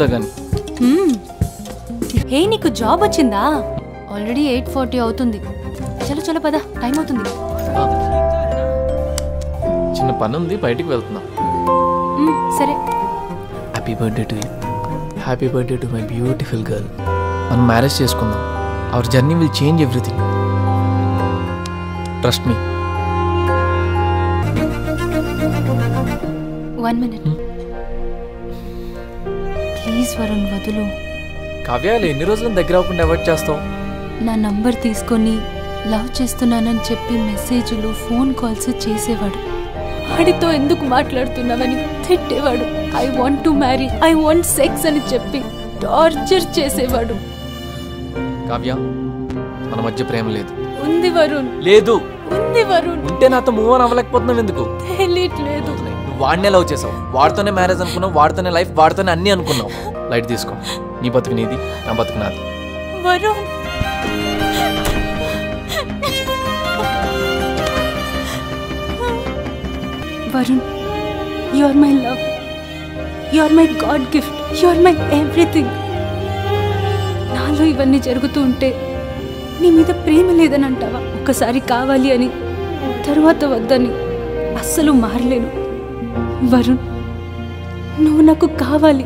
కుదురుతా కానీ. హే, నీకు జాబ్ వచ్చిందా? ఆల్రెడీ 8:40 అవుతుంది. చలో చలో పద, టైం అవుతుంది. చిన్న పని ఉంది, బయటికి వెళ్తున్నా. సరే. Happy birthday to you. Happy birthday to my beautiful girl. మనం మ్యారేజ్ చేసుకుందాం. Our journey will change everything. Trust me. 1 minute. Please Varun, వదులు. కావ్యాలు ఎన్ని రోజులు దగ్గర అవ్వకుండా అవాయిడ్ చేస్తావు? నా నంబర్ తీసుకొని లవ్ చేస్తున్నానని చెప్పి మెసేజ్లు, ఫోన్ కాల్స్ చేసేవాడు. వాడితో ఎందుకు మాట్లాడుతున్నావని తిట్టేవాడు. I want to marry, I want sex అని చెప్పి టార్చర్ చేసేవాడు. కావ్య, మన మధ్య ప్రేమ లేదు. ఉంది వరుణ్. లేదు. ఉంది వరుణ్. ఉంటే నాతో మూవ్ ఆన్ అవ్వలేకపోతున్నావు ఎందుకు? తెలియట్లేదు. నువ్వు వాడినే లవ్ చేసావు, వాడితోనే మ్యారేజ్ అనుకున్నావు, వాడితోనే లైఫ్, వాడితోనే అన్నీ అనుకున్నావు. లైట్ తీసుకో. నీ బతుకు నీది, నా బతుకు నాది. Varun, Varun, you are my love, you are my god gift, you are my everything. నాలో ఇవన్నీ జరుగుతూ ఉంటే నీ మీద ప్రేమ లేదని అంటావా? ఒకసారి కావాలి అని, తరువాత వద్దని అస్సలు మారలేను. వరుణ్, నువ్వు నాకు కావాలి.